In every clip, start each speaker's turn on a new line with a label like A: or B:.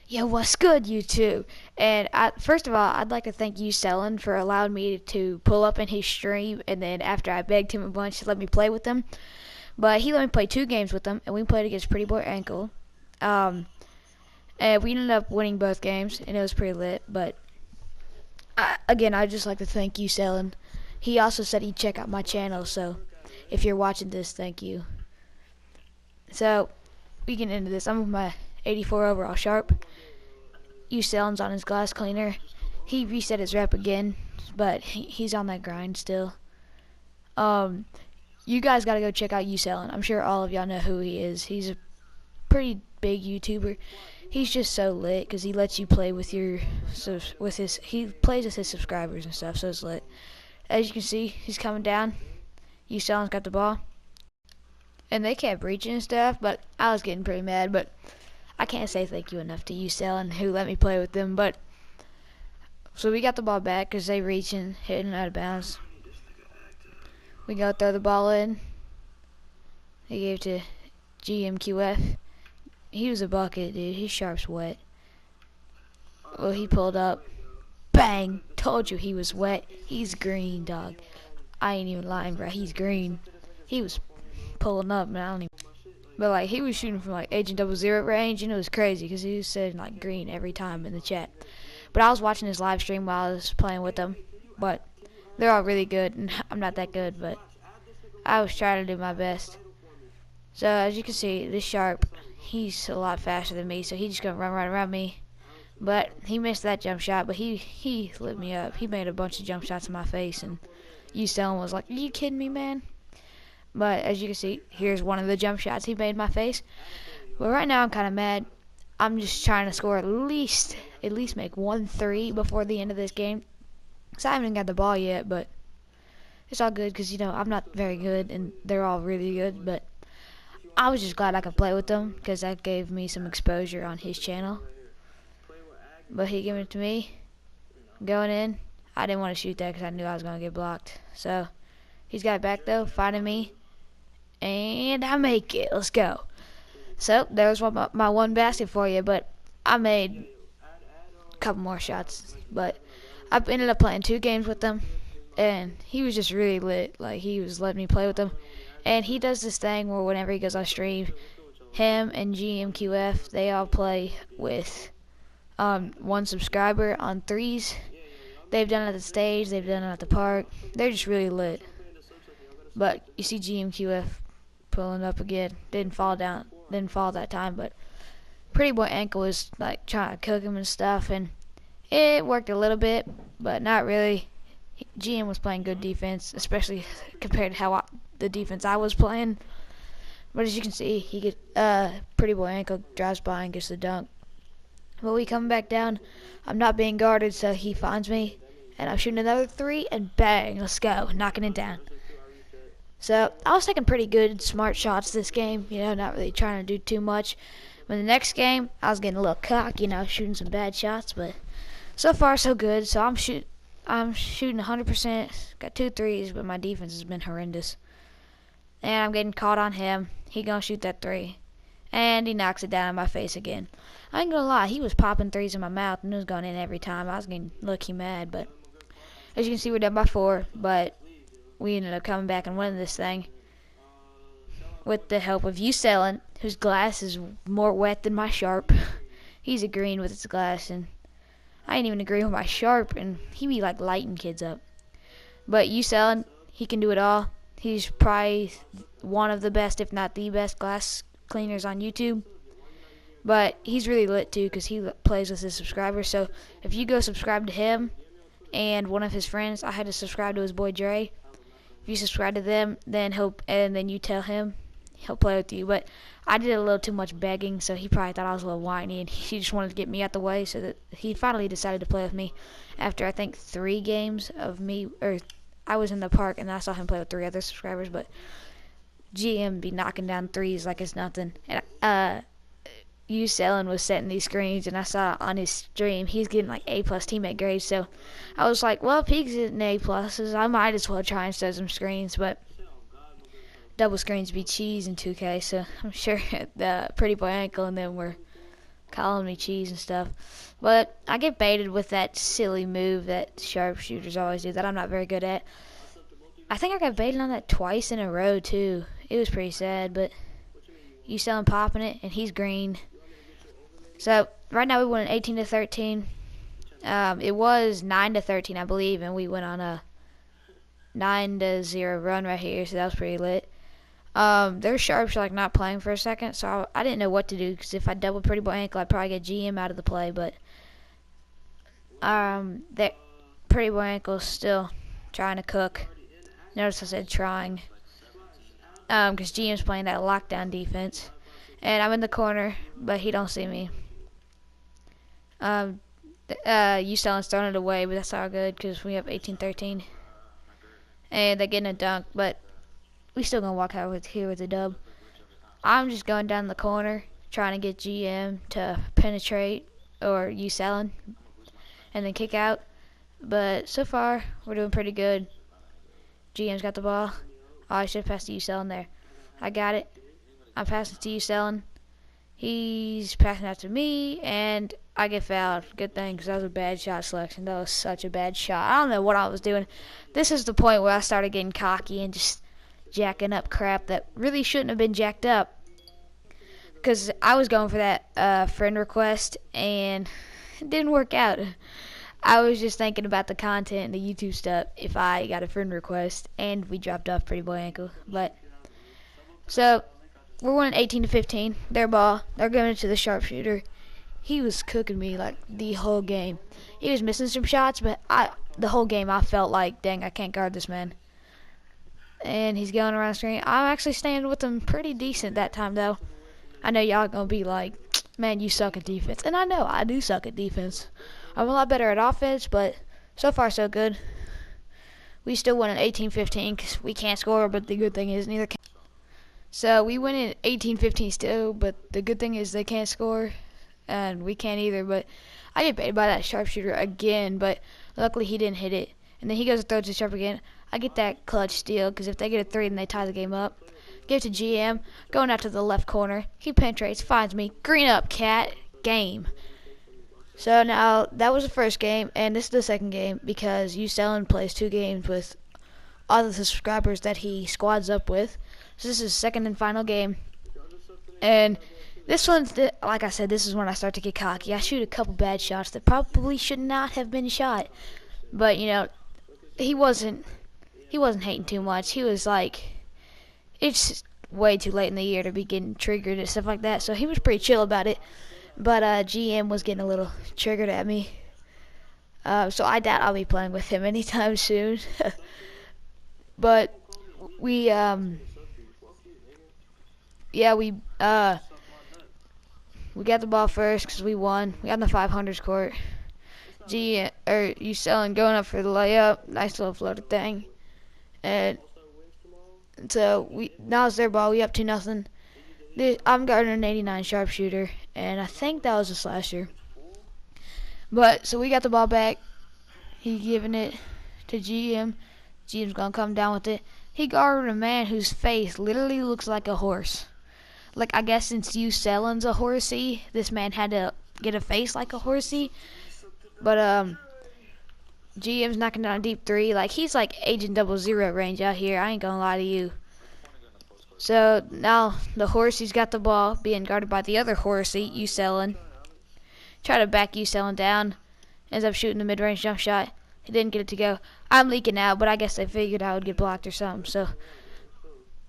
A: Yo, what's good, YouTube? And first of all, I'd like to thank Yusellin for allowing me to pull up in his stream, and then after I begged him a bunch to let me play with him. But he let me play 2 games with him, and we played against Pretty Boy Ankle. Um, and we ended up winning both games, and it was pretty lit. But again, I'd just like to thank Yusellin. He also said he'd check out my channel, so if you're watching this, thank you. So, we get into this. I'm with my 84 overall sharp. Yusellin's on his glass cleaner. He reset his rep again, but he's on that grind still. You guys gotta go check out Yusellin. I'm sure all of y'all know who he is. He's a pretty big YouTuber. He's just so lit because he lets you play with he plays with his subscribers and stuff, so it's lit. As you can see, he's coming down. Yusellin's got the ball, and they kept reaching and stuff, but I was getting pretty mad. But I can't say thank you enough to Yusellin who let me play with them. But so we got the ball back because they reaching, hitting out of bounds. We go throw the ball in. They gave to GMQF. He was a bucket, dude. His sharp's wet. Well, he pulled up. Bang! Told you he was wet. He's green, dog. I ain't even lying, bro. He's green. He was pulling up, man. I don't even. But like he was shooting from like Agent 00 range, and it was crazy because he was saying like green every time in the chat. But I was watching his live stream while I was playing with them. But they're all really good, and I'm not that good, but I was trying to do my best. So as you can see, this sharp, he's a lot faster than me, so he's just gonna run right around me. But he missed that jump shot, but he lit me up. He made a bunch of jump shots in my face, and Yusellin was like, "Are you kidding me, man?" But as you can see, here's one of the jump shots he made in my face. But right now I'm kind of mad. I'm just trying to score at least make 1-3 before the end of this game. Cause I haven't got the ball yet, but it's all good because I'm not very good and they're all really good. But I was just glad I could play with them because that gave me some exposure on his channel. But he gave it to me, going in. I didn't want to shoot that because I knew I was gonna get blocked. So he's got it back though, finding me. And I make it. Let's go. So there's my one basket for you, but I made a couple more shots. But I ended up playing 2 games with them, and he was just really lit. Like he was letting me play with him, and he does this thing where whenever he goes on stream, him and GMQF they all play with one subscriber on threes. They've done it at the stage. They've done it at the park. They're just really lit. But you see GMQF pulling up again. Didn't fall that time, but Pretty Boy Ankle was like trying to cook him and stuff, and it worked a little bit, but not really. GM was playing good defense, especially compared to the defense I was playing. But as you can see, Pretty Boy Ankle drives by and gets the dunk. But we come back down. I'm not being guarded, so he finds me, and I'm shooting another 3, and bang, let's go, knocking it down. So I was taking pretty good, smart shots this game, not really trying to do too much. But the next game, I was getting a little cocky, shooting some bad shots. But so far, so good. So I'm shooting 100%. Got 2 threes, but my defense has been horrendous. And I'm getting caught on him. He gonna shoot that 3, and he knocks it down in my face again. I ain't gonna lie, he was popping 3s in my mouth, and it was going in every time. I was getting lucky mad, but as you can see, we're down by 4, but we ended up coming back and winning this thing with the help of Yusellin, whose glass is more wet than my sharp. He's a green with his glass, and I ain't even agree with my sharp, and he be like lighting kids up. But Yusellin, he can do it all. He's probably one of the best, if not the best, glass cleaners on YouTube. But he's really lit too because he plays with his subscribers. So if you go subscribe to him and one of his friends, I had to subscribe to his boy Dre. If you subscribe to them, then then you tell him, he'll play with you. But I did a little too much begging, so he probably thought I was a little whiny, and he just wanted to get me out the way, so that he finally decided to play with me after I think 3 games of me, or I was in the park and I saw him play with 3 other subscribers. But GM be knocking down 3s like it's nothing. And Yusellin was setting these screens, and I saw on his stream he's getting like A+ teammate grades. So I was like, well, if he's getting A+, I might as well try and set some screens. But double screens be cheese in 2K, so I'm sure the Pretty Boy Ankle and them were calling me cheese and stuff. But I get baited with that silly move that sharpshooters always do that I'm not very good at. I think I got baited on that twice in a row too. It was pretty sad, but Yusellin popping it, and he's green. So right now we won 18-13. It was 9-13, I believe, and we went on a 9-0 run right here, so that was pretty lit. Their sharps are like not playing for a second, so I didn't know what to do, because if I double Pretty Boy Ankle, I'd probably get GM out of the play, but that Pretty Boy Ankle's still trying to cook. Notice I said trying, because GM's playing that lockdown defense, and I'm in the corner, but he don't see me. Yusellin's throwing it away, but that's all good, because we have 18-13, and they're getting a dunk, but we still gonna walk out here with a dub. I'm just going down the corner trying to get GM to penetrate or Yusellin and then kick out. But so far we're doing pretty good. GM's got the ball. Oh, I should have passed to Yusellin there. I got it. I'm passing to Yusellin. He's passing out to me, and I get fouled. Good thing, because that was a bad shot selection. That was such a bad shot. I don't know what I was doing. This is the point where I started getting cocky and just jacking up crap that really shouldn't have been jacked up, because I was going for that friend request and it didn't work out. I was just thinking about the content and the YouTube stuff if I got a friend request, and we dropped off Pretty Boy Ankle. But so we're winning 18-15. Their ball, they're giving it to the sharpshooter. He was cooking me like the whole game. He was missing some shots, but the whole game I felt like, dang, I can't guard this man. And he's going around the screen. I'm actually staying with him pretty decent that time, though. I know y'all gonna be like, man, you suck at defense. And I know I do suck at defense. I'm a lot better at offense, but so far so good. We still won at 18-15 because we can't score, but the good thing is neither can. So we win at 18-15 still, but the good thing is they can't score, and we can't either. But I get baited by that sharpshooter again, but luckily he didn't hit it. And then he goes to throw it to sharp again. I get that clutch steal, because if they get a 3, then they tie the game up. Give it to GM, going out to the left corner. He penetrates, finds me. Green up, cat. Game. So now, that was the first game, and this is the second game, because Yusellin plays 2 games with all the subscribers that he squads up with. So this is his second and final game. And this one's, like I said, this is when I start to get cocky. I shoot a couple bad shots that probably should not have been shot. But, you know, he wasn't hating too much. He was like, it's way too late in the year to be getting triggered and stuff like that. So he was pretty chill about it. But GM was getting a little triggered at me. So I doubt I'll be playing with him anytime soon. But we got the ball first because we won. We got in the 500s court. Yusellin going up for the layup. Nice little floated thing. And so now it's their ball. We up 2-0. I'm guarding an 89 sharpshooter, and I think that was a slasher. But so we got the ball back. He giving it to GM. GM's gonna come down with it. He guarded a man whose face literally looks like a horse. Like, I guess since Yusellin's a horsey, this man had to get a face like a horsey. But GM's knocking down a deep 3. Like, he's like Agent 00 range out here. I ain't gonna lie to you. So now the horsey's got the ball, being guarded by the other horsey, Yusellin. Try to back Yusellin down. Ends up shooting the mid-range jump shot. He didn't get it to go. I'm leaking out, but I guess they figured I would get blocked or something. So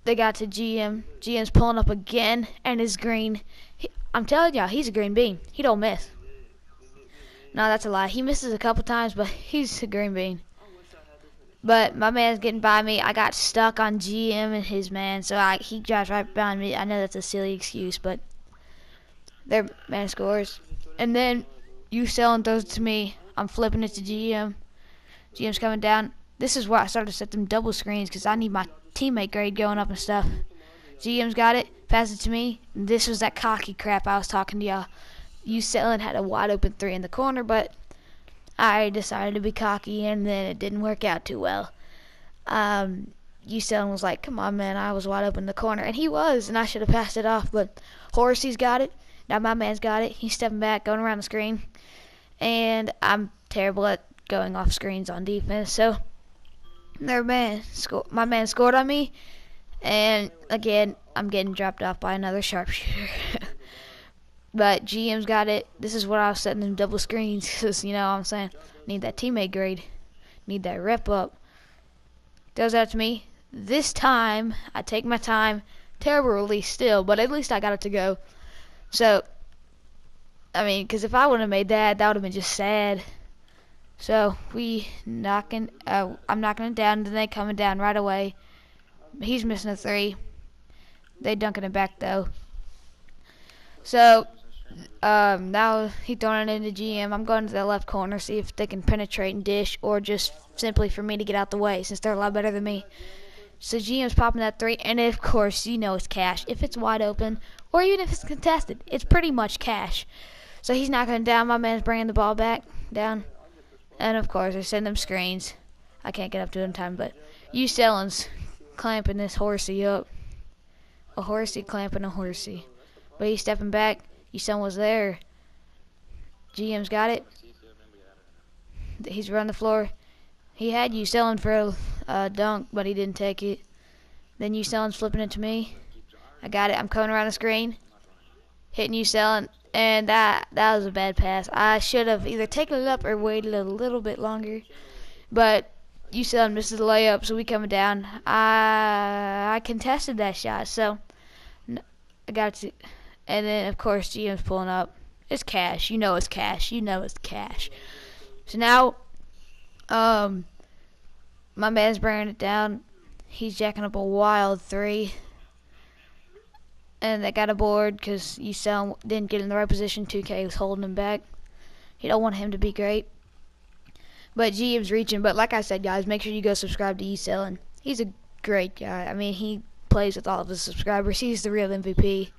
A: they got to GM. GM's pulling up again, and is green. I'm telling y'all, he's a green bean. He don't miss. No, that's a lie. He misses a couple times, but he's a green bean. But my man's getting by me. I got stuck on GM and his man, so he drives right behind me. I know that's a silly excuse, but their man scores. And then Yusellin throws it to me. I'm flipping it to GM. GM's coming down. This is where I started to set them double screens because I need my teammate grade going up and stuff. GM's got it. Pass it to me. And this was that cocky crap I was talking to y'all. Yusellin had a wide open 3 in the corner, but I decided to be cocky, and then it didn't work out too well. Yusellin was like, come on, man, I was wide open in the corner. And he was, and I should have passed it off, but Horsey's got it. Now my man's got it. He's stepping back, going around the screen, and I'm terrible at going off screens on defense. So my man scored on me, and again I'm getting dropped off by another sharpshooter. But GM's got it. This is what I was setting them double screens because you know what I'm saying. Need that teammate grade. Need that rep up. Throws out to me. This time I take my time. Terrible release still, but at least I got it to go. So I mean, because if I wouldn't have made that, that would have been just sad. So I'm knocking it down, and then they coming down right away. He's missing a three. They dunking it back though. So now he's throwing it into GM. I'm going to the left corner, see if they can penetrate and dish, or just simply for me to get out the way since they're a lot better than me. So GM's popping that three, and of course you know it's cash. If it's wide open, or even if it's contested, it's pretty much cash. So he's knocking it down. My man's bringing the ball back down. And of course, I send them screens. I can't get up to it in time, but Yusellin's clamping this horsey up. A horsey clamping a horsey. But he's stepping back. Yusellin was there. GM's got it. He's running the floor. He had Yusellin for a dunk, but he didn't take it. Then Yusellin's flipping it to me. I got it. I'm coming around the screen. Hitting Yusellin. And that was a bad pass. I should have either taken it up or waited a little bit longer. But Yusellin misses the layup, so we coming down. I contested that shot, so I got it. And then, of course, GM's pulling up. It's cash. You know it's cash. You know it's cash. So now, my man's bringing it down. He's jacking up a wild three. And they got a board because Yusellin didn't get in the right position. 2K was holding him back. He don't want him to be great. But GM's reaching. But like I said, guys, make sure you go subscribe to Yusellin. He's a great guy. I mean, he plays with all of his subscribers. He's the real MVP.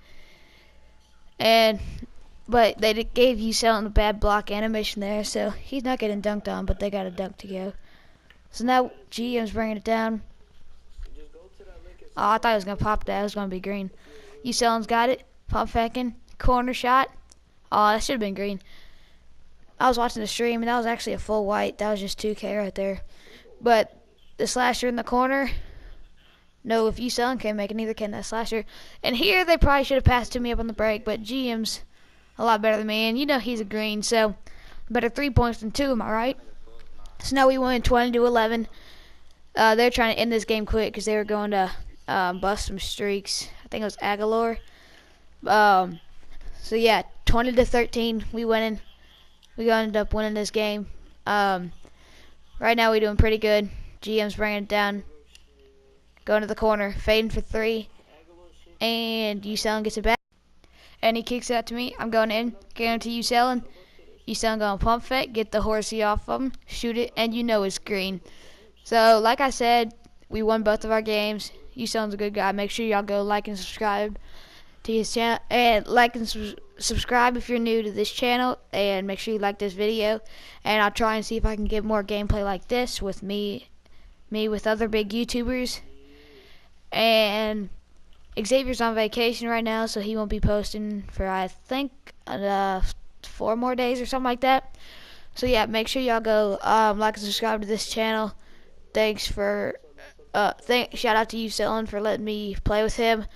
A: But they gave Yusellin a bad block animation there, so he's not getting dunked on, but they got a dunk to go. So now GM's bringing it down. Oh, I thought it was going to pop that. It was going to be green. Yusellin's got it. Pump faking. Corner shot. Oh, that should have been green. I was watching the stream, and that was actually a full white. That was just 2K right there. But the slasher in the corner. No, if Yusellin can't make it, neither can that slasher. And here they probably should have passed to me up on the break, but GM's a lot better than me, and you know he's a green, so better 3 points than 2, am I right? So now we win 20-11. They're trying to end this game quick because they were going to bust some streaks. I think it was Aguilar. So yeah, 20-13. We winning. We gonna end up winning this game. Right now we're doing pretty good. GM's bringing it down. Going to the corner, fading for three, and Yusellin gets it back. And he kicks it out to me. I'm going in, getting it to Yusellin. Yusellin going to pump fake, get the horsey off of him, shoot it, and you know it's green. So like I said, we won both of our games. Yusellin's a good guy. Make sure y'all go like and subscribe to his channel, and like and subscribe if you're new to this channel, and make sure you like this video. And I'll try and see if I can get more gameplay like this with me with other big YouTubers. And Xavier's on vacation right now, so he won't be posting for I think 4 more days or something like that. So yeah, make sure y'all go like and subscribe to this channel. Thanks for shout out to Yusellin for letting me play with him,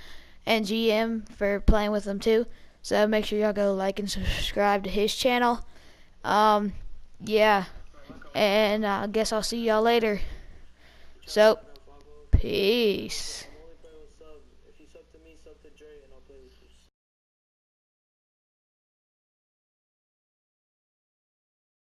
A: and GM for playing with him too. So make sure y'all go like and subscribe to his channel. Yeah, and I guess I'll see y'all later. So peace.